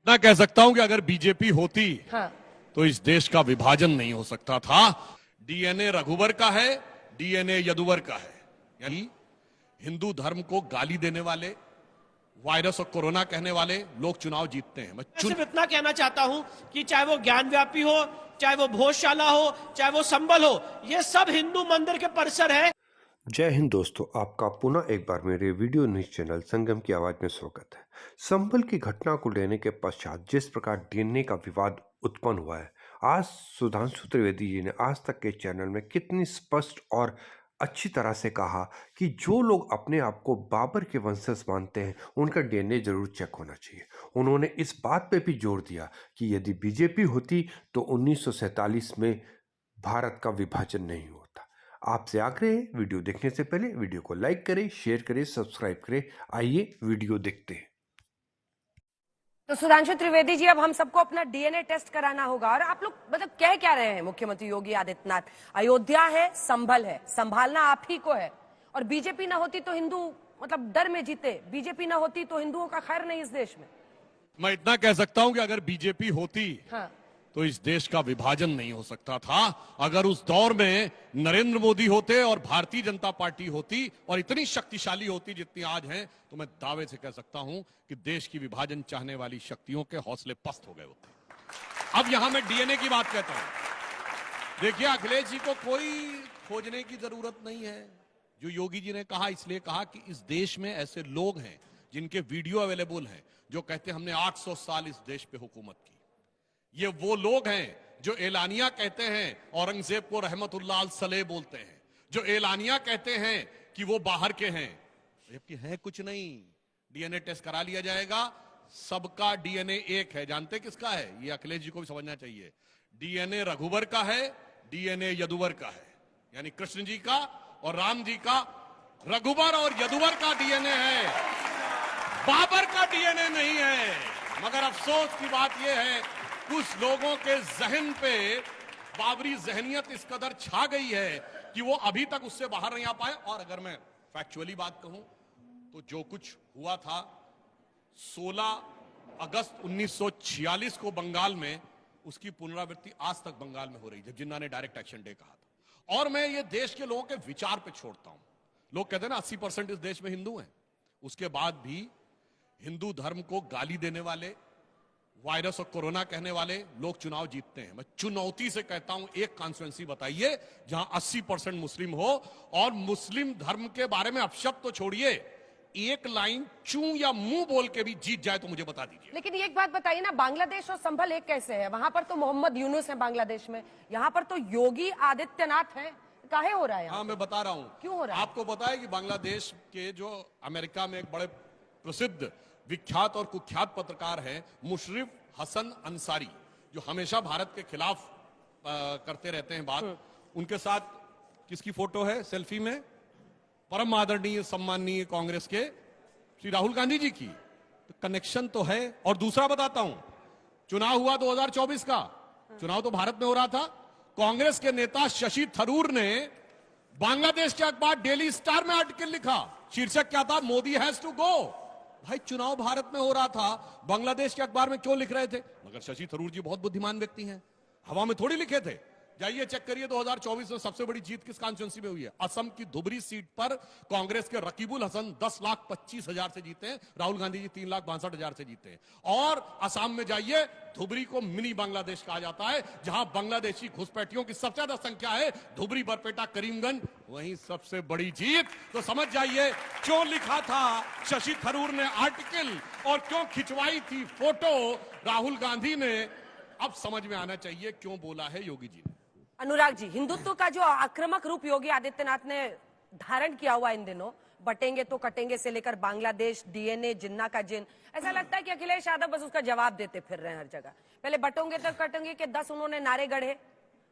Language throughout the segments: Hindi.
इतना कह सकता हूं कि अगर बीजेपी होती हाँ। तो इस देश का विभाजन नहीं हो सकता था। डीएनए रघुवर का है, डीएनए यदुवर का है। यानी हिंदू धर्म को गाली देने वाले, वायरस और कोरोना कहने वाले लोग चुनाव जीतते हैं। मैं सिर्फ इतना कहना चाहता हूं कि चाहे वो ज्ञान व्यापी हो, चाहे वो भोजशाला हो, चाहे वो संबल हो, ये सब हिंदू मंदिर के परिसर है। जय हिंद दोस्तों, आपका पुनः एक बार मेरे वीडियो न्यूज चैनल संगम की आवाज में स्वागत है। संभल की घटना को लेने के पश्चात जिस प्रकार डीएनए का विवाद उत्पन्न हुआ है, आज सुधांशु त्रिवेदी जी ने आज तक के चैनल में कितनी स्पष्ट और अच्छी तरह से कहा कि जो लोग अपने आप को बाबर के वंशज मानते हैं उनका डीएनए जरूर चेक होना चाहिए। उन्होंने इस बात पे भी जोर दिया कि यदि बीजेपी होती तो 1947 में भारत का विभाजन नहीं होता। आपसे आग्रह है, वीडियो देखने से पहले वीडियो को लाइक करें, शेयर करें, सब्सक्राइब करें। आइए वीडियो देखते हैं। तो सुधांशु त्रिवेदी जी, अब हम सबको अपना डीएनए टेस्ट कराना होगा। और आप लोग मतलब कह क्या रहे हैं मुख्यमंत्री योगी आदित्यनाथ? अयोध्या है, संभल है, संभालना आप ही को है। और बीजेपी ना होती तो हिंदू मतलब डर में जीते, बीजेपी ना होती तो हिंदुओं का खैर नहीं इस देश में। मैं इतना कह सकता हूं कि अगर बीजेपी होती हाँ। तो इस देश का विभाजन नहीं हो सकता था। अगर उस दौर में नरेंद्र मोदी होते और भारतीय जनता पार्टी होती और इतनी शक्तिशाली होती जितनी आज है, तो मैं दावे से कह सकता हूं कि देश की विभाजन चाहने वाली शक्तियों के हौसले पस्त हो गए होते। अब यहां मैं डीएनए की बात कहता हूं। देखिए, अखिलेश जी को कोई खोजने की जरूरत नहीं है। जो योगी जी ने कहा, इसलिए कहा कि इस देश में ऐसे लोग हैं जिनके वीडियो अवेलेबल हैं, जो कहते हैं हमने 800 साल इस देश पे हुकूमत की। ये वो लोग हैं जो एलानिया कहते हैं औरंगजेब को रहमतुल्लाह सलेह बोलते हैं, जो एलानिया कहते हैं कि वो बाहर के हैं, जबकि है कुछ नहीं। डीएनए टेस्ट करा लिया जाएगा, सबका डीएनए एक है। जानते किसका है? ये अखिलेश जी को भी समझना चाहिए। डीएनए रघुवर का है, डीएनए यदुवर का है। यानी कृष्ण जी का और राम जी का रघुवर और यदुवर का डीएनए है, बाबर का डीएनए नहीं है। मगर अफसोस की बात यह है, कुछ लोगों के जहन पे बाबरी जहनियत इस कदर छा गई है कि वो अभी तक उससे बाहर नहीं आ पाए। और अगर मैं फैक्चुअली बात कहूं तो जो कुछ हुआ था 16 अगस्त 1946 को बंगाल में, उसकी पुनरावृत्ति आज तक बंगाल में हो रही है, जब जिन्ना ने डायरेक्ट एक्शन डे कहा था। और मैं ये देश के लोगों के विचार पे छोड़ता हूं। लोग कहते हैं ना 80% इस देश में हिंदू हैं, उसके बाद भी हिंदू धर्म को गाली देने वाले, वायरस और कोरोना कहने वाले लोग चुनाव जीतते हैं। मैं चुनौती से कहता हूं, एक कॉन्स्टिट्यूएंसी बताइए जहां 80% मुस्लिम हो और मुस्लिम धर्म के बारे में अपशब्द तो छोड़िए, एक लाइन चू या मुंह बोल के भी जीत जाए तो मुझे बता दीजिए। लेकिन एक बात बताइए ना, बांग्लादेश और संभल एक कैसे है? वहां पर तो मोहम्मद यूनुस है बांग्लादेश में, यहाँ पर तो योगी आदित्यनाथ है। काहे हो रहा है? हाँ, मैं बता रहा हूं क्यों हो रहा है। आपको बताया कि बांग्लादेश के जो अमेरिका में एक बड़े प्रसिद्ध विख्यात और कुख्यात पत्रकार हैं मुशर्रफ हसन अंसारी, जो हमेशा भारत के खिलाफ करते रहते हैं बात। उनके साथ किसकी फोटो है सेल्फी में? परम आदरणीय सम्माननीय कांग्रेस के श्री राहुल गांधी जी की। तो कनेक्शन तो है। और दूसरा बताता हूं, चुनाव हुआ 2024 का, चुनाव तो भारत में हो रहा था। कांग्रेस के नेता शशि थरूर ने बांग्लादेश के अखबार डेली स्टार में आर्टिकल लिखा, शीर्षक क्या था? Modi has to go. भाई, चुनाव भारत में हो रहा था, बांग्लादेश के अखबार में क्यों लिख रहे थे? मगर शशि थरूर जी बहुत बुद्धिमान व्यक्ति हैं, हवा में थोड़ी लिखे थे। जाइए चेक करिए 2024 में सबसे बड़ी जीत किस कॉन्स्टिट्यूंसी में हुई है। असम की धुबरी सीट पर कांग्रेस के रकीबुल हसन 10,25,000 से जीते हैं, राहुल गांधी जी 3,62,000 से जीते हैं। और असम में जाइए, धुबरी को मिनी बांग्लादेश कहा जाता है, जहां बांग्लादेशी घुसपैठियों की सबसे ज्यादा संख्या है। धुबरी, बरपेटा, करीमगंज, वहीं सबसे बड़ी जीत। तो समझ जाइए क्यों लिखा था शशि थरूर ने आर्टिकल और क्यों खिंचवाई थी फोटो राहुल गांधी ने। अब समझ में आना चाहिए क्यों बोला है योगी जी ने। अनुराग जी, हिंदुत्व का जो आक्रामक रूप योगी आदित्यनाथ ने धारण किया हुआ इन दिनों, बटेंगे तो कटेंगे से लेकर बांग्लादेश, डीएनए, जिन्ना का जिन, ऐसा लगता है कि अखिलेश यादव बस उसका जवाब देते फिर रहे हैं हर जगह। पहले बटोंगे तो कटेंगे के 10 उन्होंने नारे गढ़े,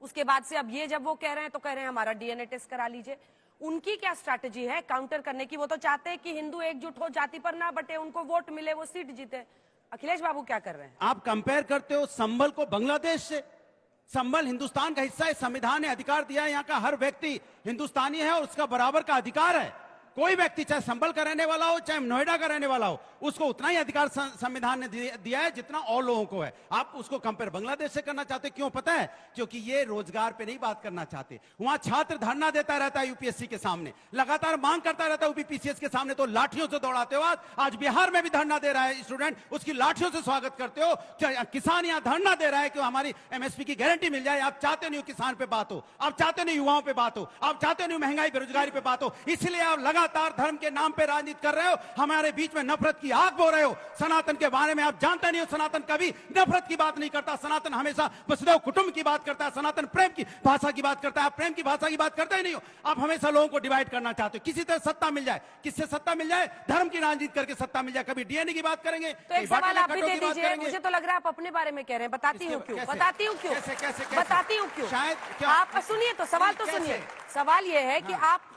उसके बाद से अब ये जब वो कह रहे हैं तो कह रहे हैं हमारा डीएनए टेस्ट करा लीजिए। उनकी क्या स्ट्रैटेजी है काउंटर करने की? वो तो चाहते हैं कि हिंदू एकजुट हो, जाति पर ना बटे, उनको वोट मिले, वो सीट जीते। अखिलेश बाबू क्या कर रहे हैं? आप कंपेयर करते हो संभल को बांग्लादेश से। संभल हिंदुस्तान का हिस्सा है, संविधान ने अधिकार दिया है, यहाँ का हर व्यक्ति हिंदुस्तानी है और उसका बराबर का अधिकार है। कोई व्यक्ति चाहे संभल का रहने वाला हो चाहे नोएडा का रहने वाला हो, उसको उतना ही अधिकार संविधान ने दिया है जितना और लोगों को है। आप उसको कंपेयर बांग्लादेश से करना चाहते, क्यों पता है? क्योंकि ये रोजगार पे नहीं बात करना चाहते। वहां छात्र धरना देता रहता है यूपीएससी के सामने, लगातार मांग करता रहता है यूपीपीसीएस के सामने, तो लाठियों से दौड़ाते हो। आज बिहार में भी धरना दे रहा है स्टूडेंट, उसकी लाठियों से स्वागत करते हो। किसान यहाँ धरना दे रहा है कि हमारी एमएसपी की गारंटी मिल जाए। आप चाहते नहीं हो किसान पे बात हो, आप चाहते नहीं युवाओं पे बात हो, आप चाहते नहीं महंगाई बेरोजगारी पे बात हो, इसलिए आप लगातार धर्म के नाम पे राजनीति कर रहे हो। हमारे बीच में नफरत की आग बो रहे हो। सनातन के बारे में आप जानते नहीं हो, सनातन कभी नफरत की बात नहीं करता। सनातन हमेशा वसुधैव कुटुंब की बात करता है। सनातन प्रेम की भाषा की बात करता है। आप प्रेम की भाषा की बात करते ही नहीं हो। आप हमेशा लोगों को डिवाइड करना चाहते हो। किसी तरह सत्ता मिल जाए, किससे सत्ता मिल जाए? धर्म की राजनीति करके सत्ता मिल जाए। कभी डीएनए की बात करेंगे तो एक सवाल आप भी दे दीजिए। मुझे तो लग रहा है आप अपने बारे में कह रहे हैं। बताती हूँ क्यों, बताती हूँ क्यों, बताती हूँ क्यों। शायद आप सुनिए तो सवाल तो सुनिए। सवाल ये है कि आप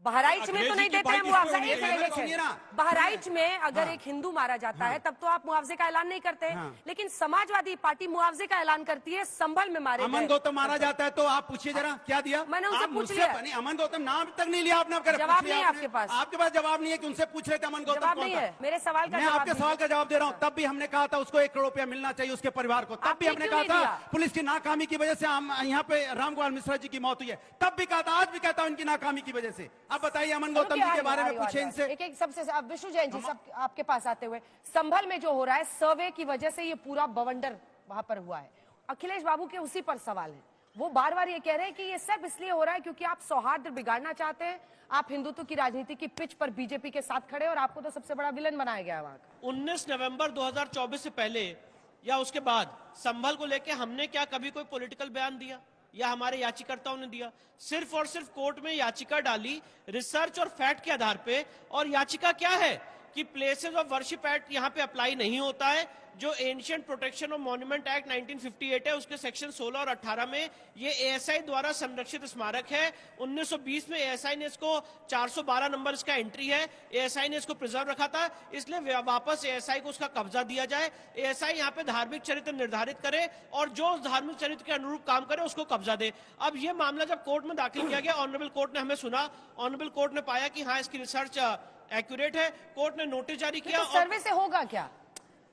बहराइच में तो नहीं देते हैं मुआवजा। एक मिनट, बहराइच में अगर एक हिंदू मारा जाता है तब तो आप मुआवजे का ऐलान नहीं करते, लेकिन समाजवादी पार्टी मुआवजे का ऐलान करती है। संभल में मारे अमन गौतम मारा जाता है तो आप पूछिए जरा क्या दिया? मैंने उनसे पूछ लिया। अमन गौतम नाम तक नहीं लिया आपने। जवाब नहीं है आपके पास। आपके पास जवाब नहीं है कि उनसे पूछ रहे थे अमन गौतम जवाब नहीं है मेरे सवाल का। मैं आपके सवाल का जवाब दे रहा हूँ। तब भी हमने कहा था उसको 1 करोड़ रुपया मिलना चाहिए उसके परिवार को। तब भी हमने कहा था पुलिस की नाकामी की वजह से यहाँ पे रामगोपाल मिश्रा जी की मौत हुई है। तब भी कहा था, आज भी कहता हूँ उनकी नाकामी की वजह से। अब बताइए अमन गौतम जी के बारे में पूछे इनसे। एक सबसे विष्णु जैन जी, सब आपके पास आते हुए, संभल में जो हो रहा है सर्वे की वजह से ये पूरा बवंडर वहां पर हुआ है। अखिलेश बाबू के उसी पर सवाल है। वो बार बार ये कह रहे हैं कि ये सब इसलिए हो रहा है क्योंकि आप सौहार्द बिगाड़ना चाहते हैं। आप हिंदुत्व की राजनीति की पिच पर बीजेपी के साथ खड़े और आपको तो सबसे बड़ा विलन बनाया गया है वहां का। 19 नवंबर 2024 से पहले या उसके बाद संभल को लेके हमने क्या कभी कोई पॉलिटिकल बयान दिया या हमारे याचिकाकर्ताओं ने दिया? सिर्फ और सिर्फ कोर्ट में याचिका डाली रिसर्च और फैक्ट के आधार पे। और याचिका क्या है कि प्लेसेस ऑफ वर्शिप एक्ट यहां पे अप्लाई नहीं होता है। जो ancient protection of monument act 1958 है उसके सेक्शन 16 और 18 में ये एएसआई द्वारा संरक्षित स्मारक है। 1920 में एएसआई ने इसको 412 नंबर इसका एंट्री है, एएसआई ने इसको प्रिजर्व रखा था। इसलिए वापस एएसआई को उसका कब्जा दिया जाए। एएसआई यहाँ पे धार्मिक चरित्र निर्धारित करे और जो उस धार्मिक चरित्र के अनुरूप काम करे उसको कब्जा दे। अब ये मामला जब कोर्ट में दाखिल किया गया, ऑनरेबल कोर्ट ने हमें सुना, ऑनरेबल कोर्ट ने पाया कि हाँ इसकी रिसर्च एक्यूरेट है। कोर्ट ने नोटिस जारी किया। तो सर्वे से होगा क्या?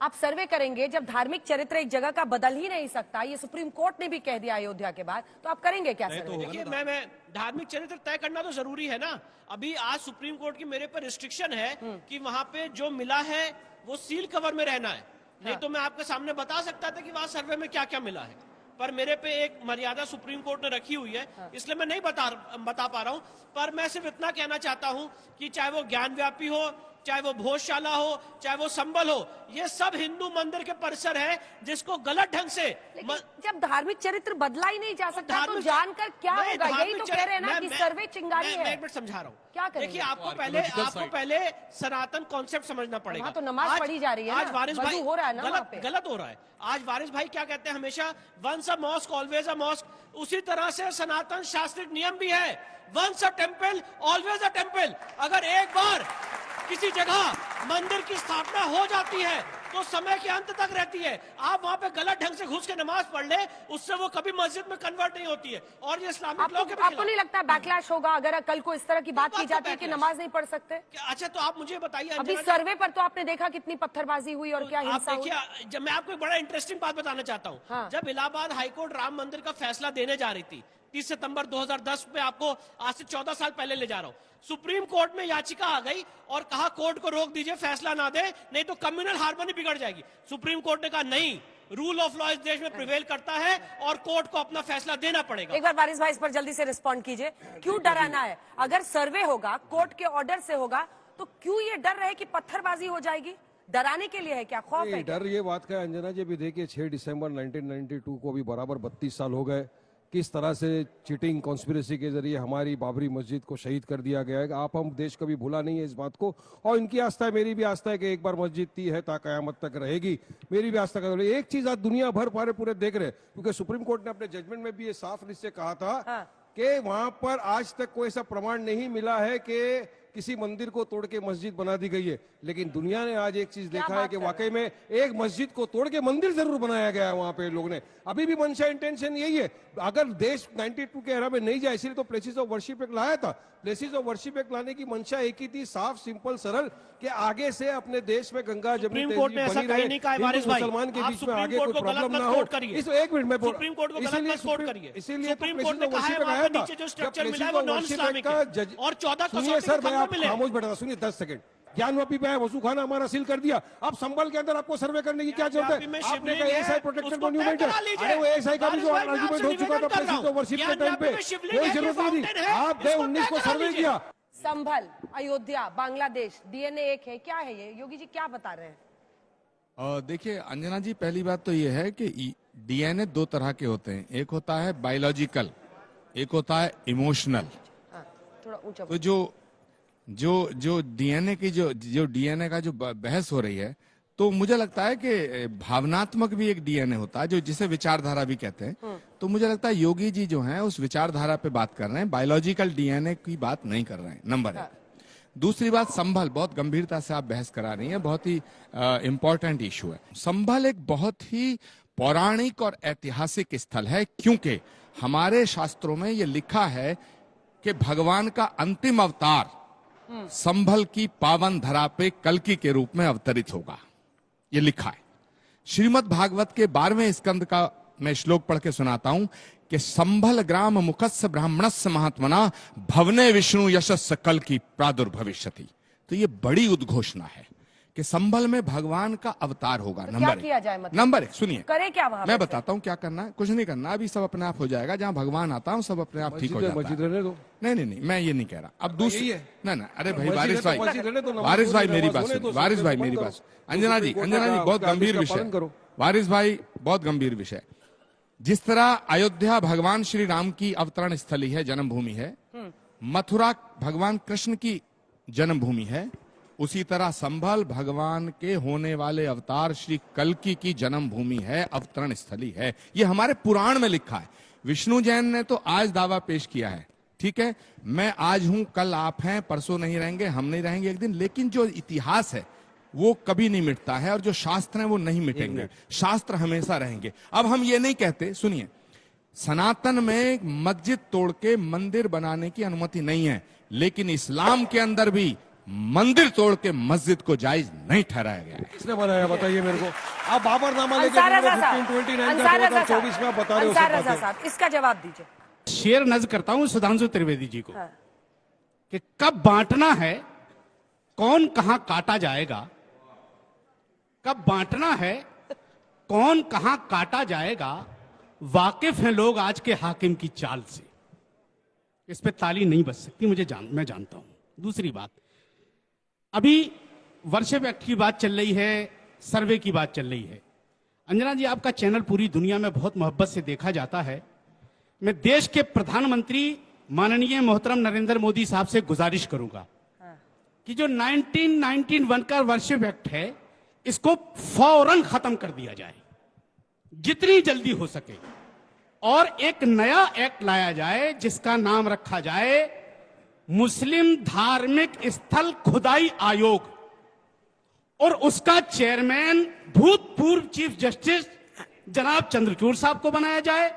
आप सर्वे करेंगे जब धार्मिक चरित्र एक जगह का बदल ही नहीं सकता, ये सुप्रीम कोर्ट ने भी कह दिया अयोध्या के बाद, तो आप करेंगे क्या सर्वे? देखिए मैं धार्मिक चरित्र तय करना तो जरूरी है ना। अभी आज सुप्रीम कोर्ट की मेरे पर रिस्ट्रिक्शन है कि वहां पे जो मिला है वो सील कवर में रहना है। नहीं तो मैं आपके सामने बता सकता था कि वहां सर्वे में क्या क्या मिला है, पर मेरे पे एक मर्यादा सुप्रीम कोर्ट ने रखी हुई है, इसलिए मैं नहीं बता पा रहा हूं। पर मैं सिर्फ इतना कहना चाहता हूं कि चाहे वो ज्ञान व्यापी हो, चाहे वो भोजशाला हो, चाहे वो संबल हो, ये सब हिंदू मंदिर के परिसर है जिसको गलत ढंग से जब धार्मिक चरित्र बदला ही नहीं जा सकता तो जानकर क्या होगा? यही तो कह रहे हैं ना कि सर्वे चिंगारी है। मैं एक मिनट समझा रहा हूँ। क्या करेंगे? देखिए आपको पहले सनातन कॉन्सेप्ट समझना पड़ेगा। तो नमाज पढ़ी जा रही है, आज वारिस भाई हो रहा है ना, गलत हो रहा है। आज वारिस भाई क्या कहते हैं हमेशा, once a mosque always a mosque. उसी तरह से सनातन शास्त्रिक नियम भी है, once a temple always a temple. अगर एक बार किसी जगह मंदिर की स्थापना हो जाती है तो समय के अंत तक रहती है। आप वहां पे गलत ढंग से घुस के नमाज पढ़ ले, उससे वो कभी मस्जिद में कन्वर्ट नहीं होती है। और ये इस्लामिक लॉ के आपको नहीं लगता बैकलैश होगा अगर कल को इस तरह की बात की जाती है कि नमाज नहीं पढ़ सकते? अच्छा तो आप मुझे बताइए, अभी सर्वे पर तो आपने देखा कितनी पत्थरबाजी हुई और क्या हिंसा हुई। जब मैं आपको एक बड़ा इंटरेस्टिंग बात बताना चाहता हूँ। हाँ। जब इलाहाबाद हाईकोर्ट राम मंदिर का फैसला देने जा रही थी 30 सितंबर 2010 में, आपको आज से 14 साल पहले ले जा रहा हूँ, सुप्रीम कोर्ट में याचिका आ गई और कहा कोर्ट को रोक दीजिए, फैसला ना दे, नहीं तो कम्युनल हार्मनी बिगड़ जाएगी। सुप्रीम कोर्ट ने कहा नहीं, रूल ऑफ लॉ इस देश में प्रिवेल करता है और कोर्ट को अपना फैसला देना पड़ेगा। एक बार वारिस भाई इस पर जल्दी से रिस्पॉन्ड कीजिए। क्यों डराना है? अगर सर्वे होगा, कोर्ट के ऑर्डर से होगा, तो क्यों ये डर रहे कि पत्थरबाजी हो जाएगी? डराने के लिए है क्या? खौफ है? डर ये बात का अंजना जी भी देखिए, 6 दिसंबर 1992 को भी बराबर 32 साल हो गए। किस तरह से चीटिंग कॉन्स्पिरेसी के जरिए हमारी बाबरी मस्जिद को शहीद कर दिया गया है। आप हम देश कभी भूला नहीं है इस बात को। और इनकी आस्था है, मेरी भी आस्था है कि एक बार मस्जिद थी है ता कयामत तक रहेगी। मेरी भी आस्था कर एक चीज आज दुनिया भर पूरे देख रहे, क्योंकि सुप्रीम कोर्ट ने अपने जजमेंट में भी ये साफ निश्चय कहा था कि वहां पर आज तक कोई ऐसा प्रमाण नहीं मिला है कि किसी मंदिर को तोड़ के मस्जिद बना दी गई है, लेकिन दुनिया ने आज एक चीज देखा है कि वाकई में एक मस्जिद को तोड़ के मंदिर जरूर बनाया गया है वहां पे लोग ने। अभी भी मंशा इंटेंशन यही है, अगर देश 92 के एरा में नहीं जाए, इसलिए तो प्लेसेस ऑफ वर्शिप एक्ट लाया था। प्लेसेस ऑफ वर्शिप एक्ट लाने की मंशा एक ही थी, साफ सिंपल सरल, कि आगे से अपने देश में गंगा जमुनी सुप्रीम कोर्ट ने ऐसा बनी कहीं रहे, नहीं कहा है, हिंदू वारिस भाई। मुसलमान के आप बीच में सुप्रीम आगे कोर्ट कोई को गलत प्रॉब्लम मत ना हो। कोट करिए। इस एक मिनट में सुप्रीम कोर्ट को गलत मत कोट करिए। इसीलिए सुप्रीम कोर्ट ने कहा है वहां पर नीचे जो स्ट्रक्चर मिला है वो नॉन इस्लामिक है और 14 सुनिए सर, मैं आप मिले। खामोश बैठा, सुनिए 10 सेकंड। ज्ञानवापी पे है, वसू खाना हमारा सील कर दिया, अब संभल के अंदर आपको सर्वे करने की क्या जरूरत ज्ञानवापी में है? आपने शिवलिंग कहा है, एएसआई प्रोटेक्टेड उसको मॉन्यूमेंट तय है। करा लीजिए। अरे वो एएसआई का भी जो वारिस भाई, मैं आर्गुमेंट आपसे हो चुका था निवेदन कर रहा प्लेसेस ऑफ हूं। वर्शिप के टाइम पे, ज्ञानवापी में शिवलिंग कोई है, जरूरत नहीं फाउंटेन थी। है, आप गए इसको 19 को तय करा सर्वे लीजिए। किया। संभल, अयोध्या, बांग्लादेश, डीएनए एक है, क्या है ये? योगी जी क्या बता रहे हैं? देखिए अंजना जी, पहली बात तो ये है कि डीएनए दो तरह के होते हैं, एक होता है बायोलॉजिकल, एक होता है इमोशनल। हाँ, थोड़ा ऊंचा तो जो डीएनए की जो डीएनए का जो बहस हो रही है, तो मुझे लगता है कि भावनात्मक भी एक डीएनए होता है, जो जिसे विचारधारा भी कहते हैं। तो मुझे लगता है योगी जी जो हैं उस विचारधारा पे बात कर रहे हैं, बायोलॉजिकल डीएनए की बात नहीं कर रहे हैं, नंबर एक। दूसरी बात, संभल, बहुत गंभीरता से आप बहस करा रही हैं, बहुत ही इंपॉर्टेंट इशू है। संभल एक बहुत ही पौराणिक और ऐतिहासिक स्थल है, क्योंकि हमारे शास्त्रों में यह लिखा है कि भगवान का अंतिम अवतार संभल की पावन धरा पे कल्कि के रूप में अवतरित होगा, ये लिखा है। श्रीमद् भागवत के 12वें स्कंद का मैं श्लोक पढ़ के सुनाता हूं कि संभल ग्राम मुखस्य ब्राह्मणस्य महात्मना भवने विष्णु यशस्य कल्कि प्रादुर्भविष्यति। तो ये बड़ी उद्घोषणा है कि संभल में भगवान का अवतार होगा। तो नंबर क्या एक, किया जाए? मतलब नंबर एक, सुनिए, करे क्या वहां? मैं बताता हूं क्या करना है। कुछ नहीं करना, अभी सब अपने आप हो जाएगा। जहां भगवान आता हूं सब अपने आप ठीक हो जाता मस्जिद है। रहने दो। नहीं, मैं ये नहीं कह रहा। अब दूसरी, यही है। ना, अरे भाई मस्जिद वारिस है तो भाई, मस्जिद रहने दो, नमाज वारिस भाई होने मेरी दो, बात होने सुनो, दो, वारिस सब भाई बंद मेरी करो। बात, अंजना जी बहुत गंभीर विषय, वारिस भाई बहुत गंभीर विषय। जिस तरह अयोध्या भगवान श्री राम की अवतरण स्थली है, जन्मभूमि है, मथुरा भगवान कृष्ण की जन्मभूमि है, उसी तरह संभल भगवान के होने वाले अवतार श्री कल्कि की जन्मभूमि है, अवतरण स्थली है। ये हमारे पुराण में लिखा है। विष्णु जैन ने तो आज दावा पेश किया है, ठीक है, मैं आज हूं, कल आप हैं, परसों नहीं रहेंगे, हम नहीं रहेंगे एक दिन, लेकिन जो इतिहास है वो कभी नहीं मिटता है, और जो शास्त्र हैं वो नहीं मिटेंगे, शास्त्र हमेशा रहेंगे। अब हम ये नहीं कहते, सुनिए, सनातन में मस्जिद तोड़ के मंदिर बनाने की अनुमति नहीं है, लेकिन इस्लाम के अंदर भी मंदिर तोड़ के मस्जिद को जायज नहीं ठहराया गया है। किसने बनाया बताइए मेरे को? आप बाबरनामा लेके अंसार रजा साहब, 1529 अंसार रजा 2024 में आप बता रहे हो अंसार सब रजा बातें। साहब, इसका जवाब दीजिए। शेर नज करता हूं सुधांशु त्रिवेदी जी को हाँ। कि कब बांटना है, कौन कहां काटा जाएगा, कब बांटना है, कौन कहां काटा जाएगा, वाकिफ हैं लोग आज के हाकिम की चाल से। इस पे ताली नहीं बच सकती, मैं जानता हूं। दूसरी बात, अभी वर्शिप एक्ट की बात चल रही है, सर्वे की बात चल रही है। अंजना जी, आपका चैनल पूरी दुनिया में बहुत मोहब्बत से देखा जाता है। मैं देश के प्रधानमंत्री माननीय मोहतरम नरेंद्र मोदी साहब से गुजारिश करूंगा कि जो 1991 का वर्शिप एक्ट है, इसको फौरन खत्म कर दिया जाए, जितनी जल्दी हो सके, और एक नया एक्ट लाया जाए जिसका नाम रखा जाए मुस्लिम धार्मिक स्थल खुदाई आयोग, और उसका चेयरमैन भूतपूर्व चीफ जस्टिस जनाब चंद्रचूड़ साहब को बनाया जाए,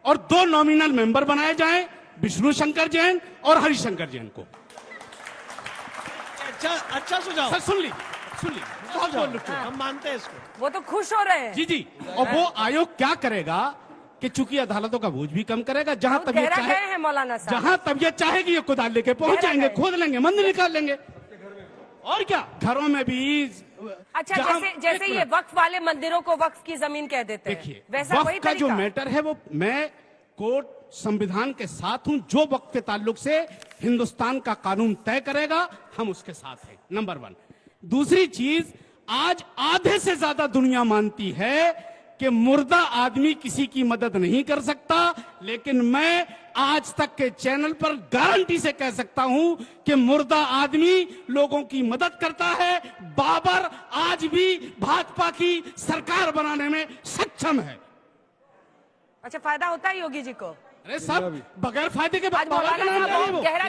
और 2 नॉमिनल मेंबर बनाए जाएं, विष्णु शंकर जैन और हरिशंकर जैन को। अच्छा सुझाव सर सुन लीजिए बहुत बोल रहे हैं। हम मानते हैं इसको। वो तो खुश हो रहे हैं। जी, और वो आयोग क्या करेगा कि चूंकि अदालतों का बोझ भी कम करेगा, जहां बहुत तबीयत गहरा चाहे, गए हैं मौलाना साहब। जहां तबीयत चाहेगी ये कुदाल लेके पहुंच गहरा जाएंगे, गए। खोद लेंगे, मंदिर निकाल लेंगे, और क्या, घरों में भी। अच्छा, जहां- जैसे एक ये मिनट, वक्फ वाले मंदिरों को वक्फ की जमीन कह देते हैं, देखिए, वैसा वही वक्फ का जो तरीका? मैटर है वो मैं कोर्ट संविधान के साथ हूं, जो वक्फ के ताल्लुक से हिंदुस्तान का कानून तय करेगा, हम उसके साथ हैं, नंबर 1। दूसरी चीज, आज आधे से ज्यादा दुनिया मानती है कि मुर्दा आदमी किसी की मदद नहीं कर सकता, लेकिन मैं आज तक के चैनल पर गारंटी से कह सकता हूं कि मुर्दा आदमी लोगों की मदद करता है। बाबर आज भी भाजपा की सरकार बनाने में सक्षम है। अच्छा, फायदा होता है योगी जी को? अरे साहब बगैर फायदे के आज मौलाना साहब बहुत गहरा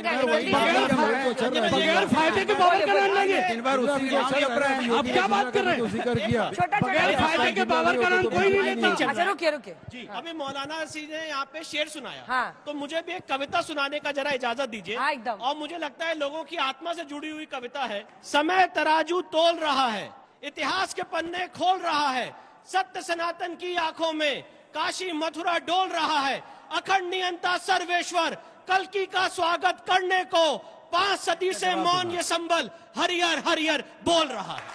बगैर फायदे के बाबर का नाम लेंगे। दिन भर उसी के नाम जप रहे हैं। आप क्या बात कर रहे हैं? जिक्र किया छोटा बगैर फायदे के बाबर का नाम कोई नहीं लेता। अच्छा रुकिए रुकिए जी अभी मौलाना जी ने यहाँ पे शेर सुनाया हाँ। तो मुझे भी एक कविता सुनाने का जरा इजाजत दीजिए। हाँ, एकदम। और मुझे लगता है लोगों की आत्मा से जुड़ी हुई कविता है। समय तराजू तोल रहा है, इतिहास के पन्ने खोल रहा है, सत्य सनातन की आंखों में काशी मथुरा डोल रहा है। अखंड नियंता सर्वेश्वर कल्कि का स्वागत करने को 5 सदी से मौन ये संबल हरियर हरियर बोल रहा है।